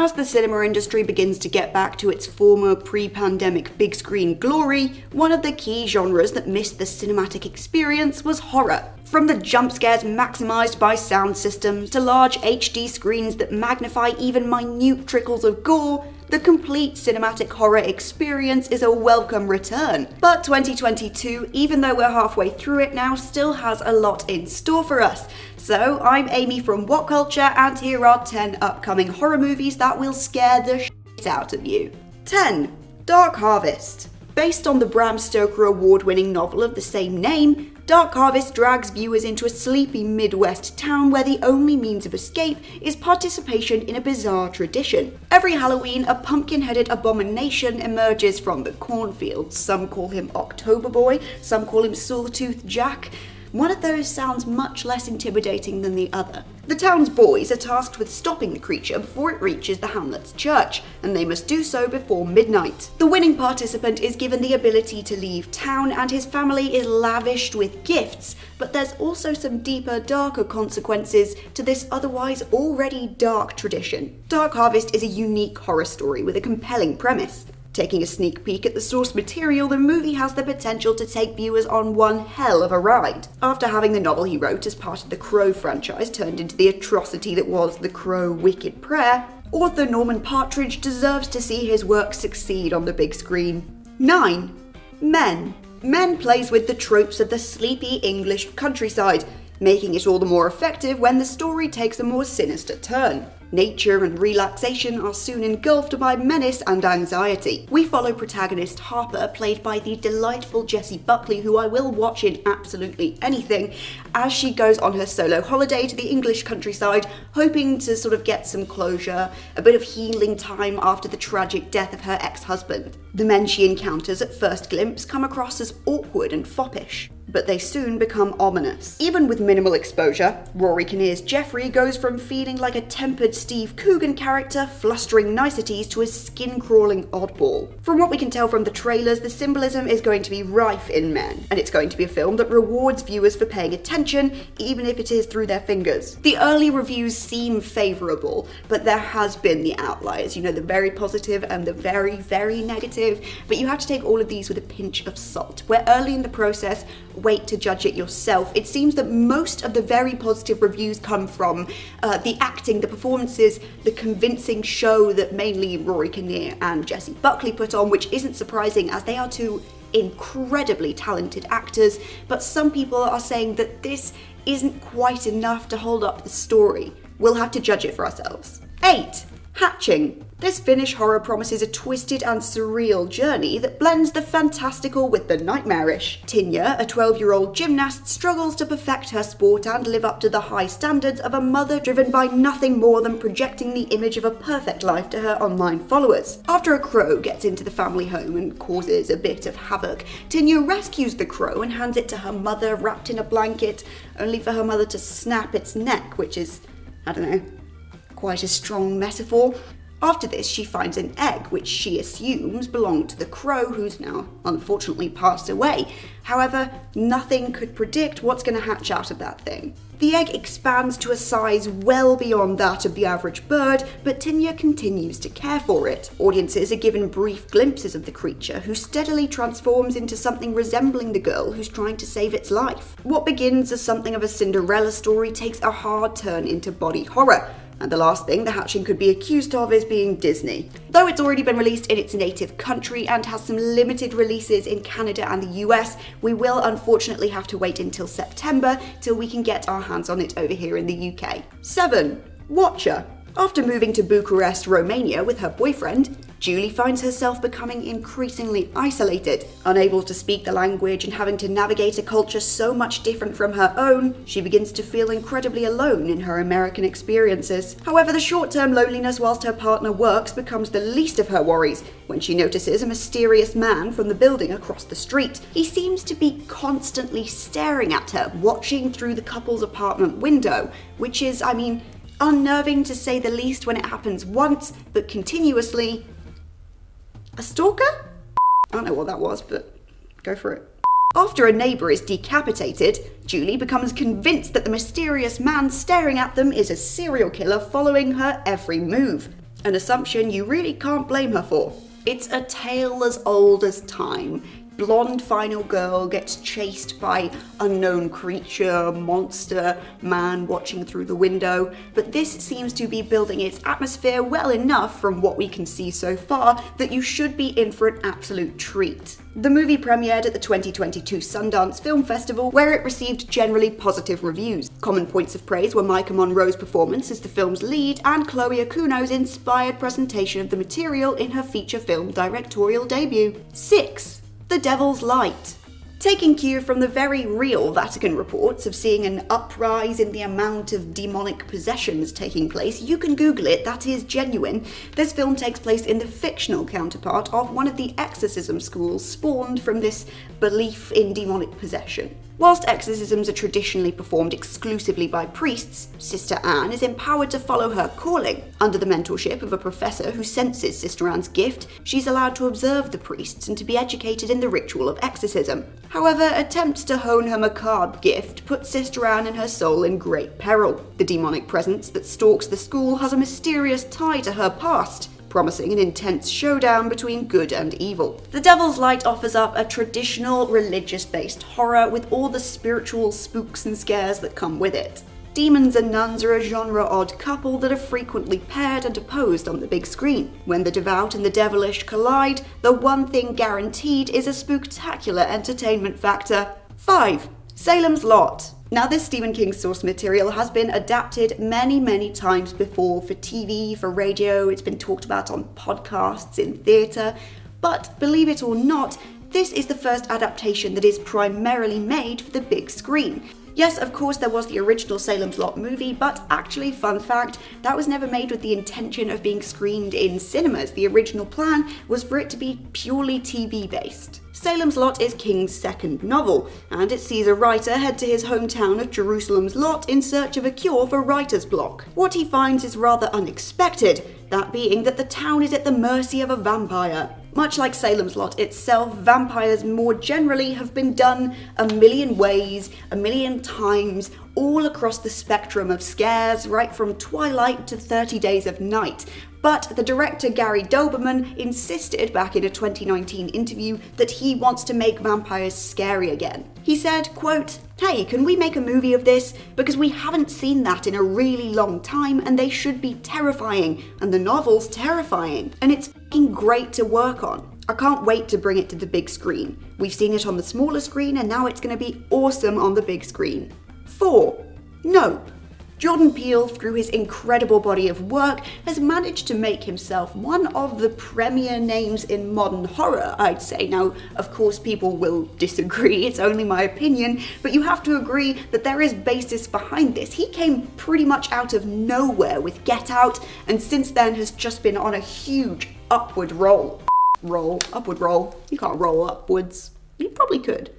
As the cinema industry begins to get back to its former pre-pandemic big screen glory, one of the key genres that missed the cinematic experience was horror. From the jump scares maximised by sound systems to large HD screens that magnify even minute trickles of gore, the complete cinematic horror experience is a welcome return. But 2022, even though we're halfway through it now, still has a lot in store for us. So I'm Amy from What Culture, and here are 10 upcoming horror movies that will scare the shit out of you. 10. Dark Harvest. Based on the Bram Stoker award-winning novel of the same name, Dark Harvest drags viewers into a sleepy Midwest town where the only means of escape is participation in a bizarre tradition. Every Halloween, a pumpkin-headed abomination emerges from the cornfields. Some call him October Boy, some call him Sawtooth Jack. One of those sounds much less intimidating than the other. The town's boys are tasked with stopping the creature before it reaches the hamlet's church, and they must do so before midnight. The winning participant is given the ability to leave town, and his family is lavished with gifts, but there's also some deeper, darker consequences to this otherwise already dark tradition. Dark Harvest is a unique horror story with a compelling premise. Taking a sneak peek at the source material, the movie has the potential to take viewers on one hell of a ride. After having the novel he wrote as part of the Crow franchise turned into the atrocity that was The Crow Wicked Prayer, author Norman Partridge deserves to see his work succeed on the big screen. 9. Men. Men plays with the tropes of the sleepy English countryside, making it all the more effective when the story takes a more sinister turn. Nature and relaxation are soon engulfed by menace and anxiety. We follow protagonist Harper, played by the delightful Jessie Buckley, who I will watch in absolutely anything, as she goes on her solo holiday to the English countryside, hoping to sort of get some closure, a bit of healing time after the tragic death of her ex-husband. The men she encounters at first glimpse come across as awkward and foppish, but they soon become ominous. Even with minimal exposure, Rory Kinnear's Jeffrey goes from feeling like a tempered Steve Coogan character, flustering niceties, to a skin-crawling oddball. From what we can tell from the trailers, the symbolism is going to be rife in Men, and it's going to be a film that rewards viewers for paying attention, even if it is through their fingers. The early reviews seem favourable, but there has been the outliers, the very positive and the very, very negative, but you have to take all of these with a pinch of salt. We're early in the process, wait to judge it yourself. It seems that most of the very positive reviews come from the acting, the performances, the convincing show that mainly Rory Kinnear and Jessie Buckley put on, which isn't surprising as they are two incredibly talented actors, but some people are saying that this isn't quite enough to hold up the story. We'll have to judge it for ourselves. 8. Hatching. This Finnish horror promises a twisted and surreal journey that blends the fantastical with the nightmarish. Tinja, a 12-year-old gymnast, struggles to perfect her sport and live up to the high standards of a mother driven by nothing more than projecting the image of a perfect life to her online followers. After a crow gets into the family home and causes a bit of havoc, Tinja rescues the crow and hands it to her mother wrapped in a blanket, only for her mother to snap its neck, which is, quite a strong metaphor. After this, she finds an egg, which she assumes belonged to the crow, who's now unfortunately passed away. However, nothing could predict what's going to hatch out of that thing. The egg expands to a size well beyond that of the average bird, but Tinja continues to care for it. Audiences are given brief glimpses of the creature, who steadily transforms into something resembling the girl who's trying to save its life. What begins as something of a Cinderella story takes a hard turn into body horror. And the last thing the hatching could be accused of is being Disney. Though it's already been released in its native country and has some limited releases in Canada and the US, we will unfortunately have to wait until September till we can get our hands on it over here in the UK. 7. Watcher. After moving to Bucharest, Romania with her boyfriend, Julie finds herself becoming increasingly isolated. Unable to speak the language and having to navigate a culture so much different from her own, she begins to feel incredibly alone in her American experiences. However, the short-term loneliness whilst her partner works becomes the least of her worries when she notices a mysterious man from the building across the street. He seems to be constantly staring at her, watching through the couple's apartment window, which is, unnerving to say the least when it happens once, but continuously. A stalker? I don't know what that was, but go for it. After a neighbour is decapitated, Julie becomes convinced that the mysterious man staring at them is a serial killer following her every move. an assumption you really can't blame her for. It's a tale as old as time. Blonde final girl gets chased by unknown creature, monster, man watching through the window, but this seems to be building its atmosphere well enough from what we can see so far that you should be in for an absolute treat. The movie premiered at the 2022 Sundance Film Festival, where it received generally positive reviews. Common points of praise were Maika Monroe's performance as the film's lead and Chloe Okuno's inspired presentation of the material in her feature film directorial debut. 6. The Devil's Light. Taking cue from the very real Vatican reports of seeing an uprise in the amount of demonic possessions taking place, you can Google it, that is genuine. This film takes place in the fictional counterpart of one of the exorcism schools spawned from this belief in demonic possession. Whilst exorcisms are traditionally performed exclusively by priests, Sister Anne is empowered to follow her calling. Under the mentorship of a professor who senses Sister Anne's gift, she's allowed to observe the priests and to be educated in the ritual of exorcism. However, attempts to hone her macabre gift put Sister Anne and her soul in great peril. The demonic presence that stalks the school has a mysterious tie to her past, promising an intense showdown between good and evil. The Devil's Light offers up a traditional religious-based horror with all the spiritual spooks and scares that come with it. Demons and nuns are a genre-odd couple that are frequently paired and opposed on the big screen. When the devout and the devilish collide, the one thing guaranteed is a spooktacular entertainment factor. 5. Salem's Lot. Now, this Stephen King source material has been adapted many times before for TV, for radio, it's been talked about on podcasts, in theatre, but believe it or not, this is the first adaptation that is primarily made for the big screen. Yes, of course, there was the original Salem's Lot movie, but actually, fun fact, that was never made with the intention of being screened in cinemas. The original plan was for it to be purely TV-based. Salem's Lot is King's second novel, and it sees a writer head to his hometown of Jerusalem's Lot in search of a cure for writer's block. What he finds is rather unexpected, that being that the town is at the mercy of a vampire. Much like Salem's Lot itself, vampires more generally have been done a million ways, a million times, all across the spectrum of scares, right from Twilight to 30 Days of Night. But the director Gary Doberman insisted back in a 2019 interview that he wants to make vampires scary again. He said, quote, "Hey, can we make a movie of this? Because we haven't seen that in a really long time and they should be terrifying, and the novel's terrifying, and it's fucking great to work on. I can't wait to bring it to the big screen. We've seen it on the smaller screen and now it's going to be awesome on the big screen." 4. Nope. Jordan Peele, through his incredible body of work, has managed to make himself one of the premier names in modern horror, I'd say. Now, of course, people will disagree, it's only my opinion, but you have to agree that there is basis behind this. He came pretty much out of nowhere with Get Out, and since then has just been on a huge upward roll. Upward roll. You can't roll upwards. You probably could.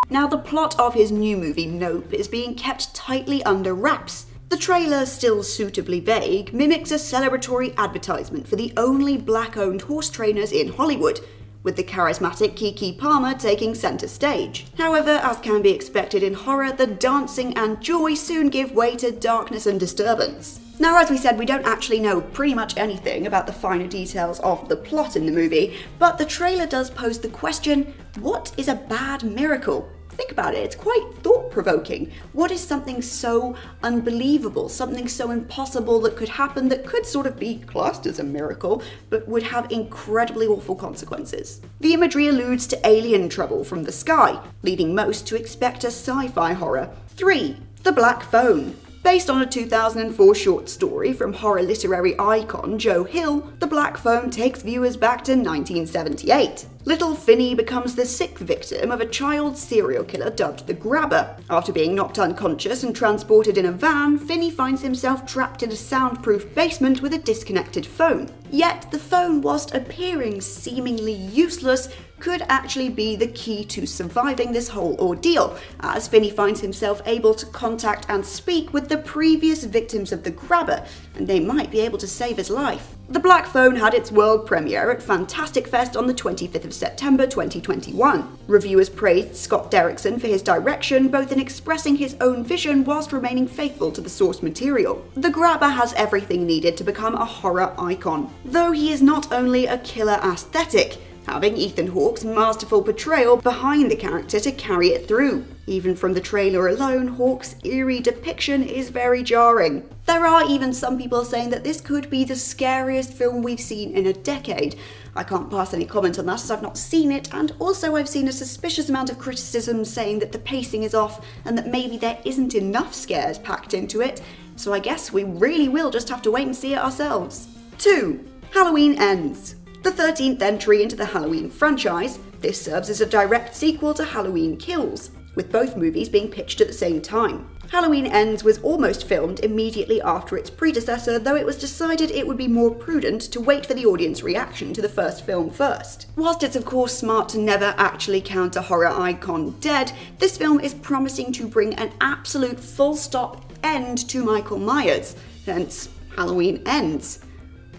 Now, the plot of his new movie, Nope, is being kept tightly under wraps. The trailer, still suitably vague, mimics a celebratory advertisement for the only black-owned horse trainers in Hollywood, with the charismatic Keke Palmer taking centre stage. However, as can be expected in horror, the dancing and joy soon give way to darkness and disturbance. Now, as we said, we don't actually know pretty much anything about the finer details of the plot in the movie, but the trailer does pose the question, what is a bad miracle? Think about it, it's quite thought-provoking. What is something so unbelievable, something so impossible that could happen that could sort of be classed as a miracle, but would have incredibly awful consequences? The imagery alludes to alien trouble from the sky, leading most to expect a sci-fi horror. 3. The Black Phone. Based on a 2004 short story from horror literary icon Joe Hill, The Black Phone takes viewers back to 1978. Little Finney becomes the sixth victim of a child serial killer dubbed the Grabber. After being knocked unconscious and transported in a van, Finney finds himself trapped in a soundproof basement with a disconnected phone. Yet the phone, whilst appearing seemingly useless, could actually be the key to surviving this whole ordeal, as Finney finds himself able to contact and speak with the previous victims of the Grabber, and they might be able to save his life. The Black Phone had its world premiere at Fantastic Fest on the 25th of September 2021. Reviewers praised Scott Derrickson for his direction, both in expressing his own vision whilst remaining faithful to the source material. The Grabber has everything needed to become a horror icon, though he is not only a killer aesthetic, having Ethan Hawke's masterful portrayal behind the character to carry it through. Even from the trailer alone, Hawke's eerie depiction is very jarring. There are even some people saying that this could be the scariest film we've seen in a decade. I can't pass any comment on that as I've not seen it, and also I've seen a suspicious amount of criticism saying that the pacing is off and that maybe there isn't enough scares packed into it, so I guess we really will just have to wait and see it ourselves. 2. Halloween Ends. The 13th entry into the Halloween franchise, this serves as a direct sequel to Halloween Kills, with both movies being pitched at the same time. Halloween Ends was almost filmed immediately after its predecessor, though it was decided it would be more prudent to wait for the audience reaction to the first film first. Whilst it's of course smart to never actually count a horror icon dead, this film is promising to bring an absolute full-stop end to Michael Myers, hence Halloween Ends.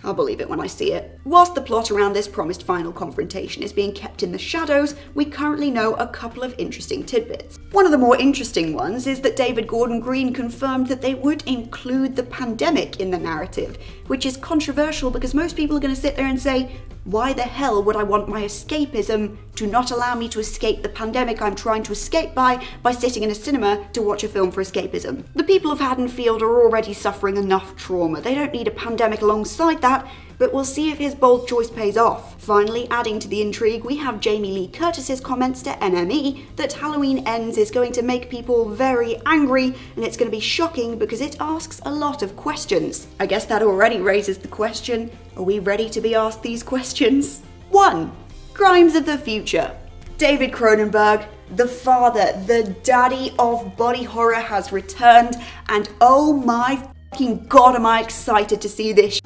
I'll believe it when I see it. Whilst the plot around this promised final confrontation is being kept in the shadows, we currently know a couple of interesting tidbits. One of the more interesting ones is that David Gordon Green confirmed that they would include the pandemic in the narrative, which is controversial because most people are going to sit there and say, why the hell would I want my escapism to not allow me to escape the pandemic I'm trying to escape by sitting in a cinema to watch a film for escapism? The people of Haddonfield are already suffering enough trauma. They don't need a pandemic alongside that, but we'll see if his bold choice pays off. Finally, adding to the intrigue, we have Jamie Lee Curtis's comments to NME that Halloween Ends is going to make people very angry, and it's going to be shocking because it asks a lot of questions. I guess that already raises the question, are we ready to be asked these questions? 1. Crimes of the Future. David Cronenberg, the father, the daddy of body horror, has returned, and oh my fucking god am I excited to see this shit.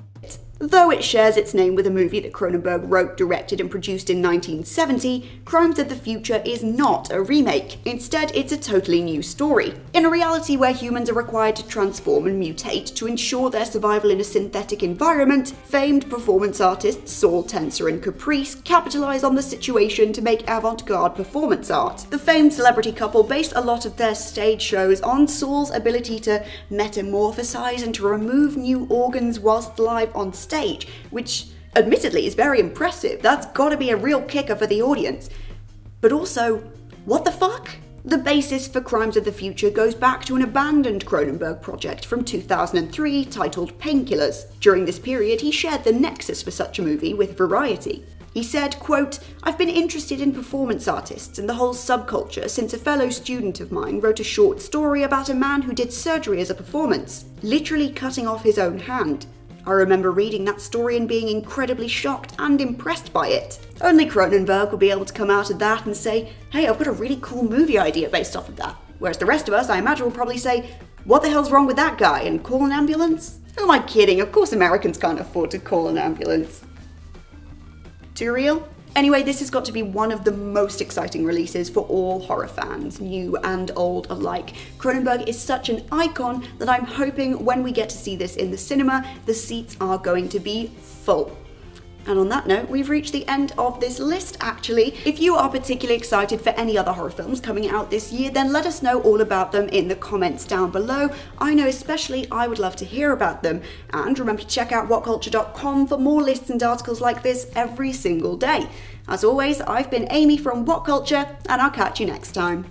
Though it shares its name with a movie that Cronenberg wrote, directed and produced in 1970, Crimes of the Future is not a remake. Instead, it's a totally new story. In a reality where humans are required to transform and mutate to ensure their survival in a synthetic environment, famed performance artists Saul Tenser and Caprice capitalize on the situation to make avant-garde performance art. The famed celebrity couple base a lot of their stage shows on Saul's ability to metamorphosize and to remove new organs whilst live on stage, which admittedly is very impressive. That's gotta be a real kicker for the audience. But also, what the fuck? The basis for Crimes of the Future goes back to an abandoned Cronenberg project from 2003 titled Painkillers. During this period, he shared the nexus for such a movie with Variety. He said, quote, "I've been interested in performance artists and the whole subculture since a fellow student of mine wrote a short story about a man who did surgery as a performance, literally cutting off his own hand. I remember reading that story and being incredibly shocked and impressed by it. Only Cronenberg will be able to come out of that and say, hey, I've got a really cool movie idea based off of that. Whereas the rest of us, I imagine, will probably say, what the hell's wrong with that guy, and call an ambulance? Who am I kidding? Of course Americans can't afford to call an ambulance. Too real? Anyway, this has got to be one of the most exciting releases for all horror fans, new and old alike. Cronenberg is such an icon that I'm hoping when we get to see this in the cinema, the seats are going to be full. And on that note, we've reached the end of this list, actually. If you are particularly excited for any other horror films coming out this year, then let us know all about them in the comments down below. I know especially I would love to hear about them. And remember to check out whatculture.com for more lists and articles like this every single day. As always, I've been Amy from What Culture, and I'll catch you next time.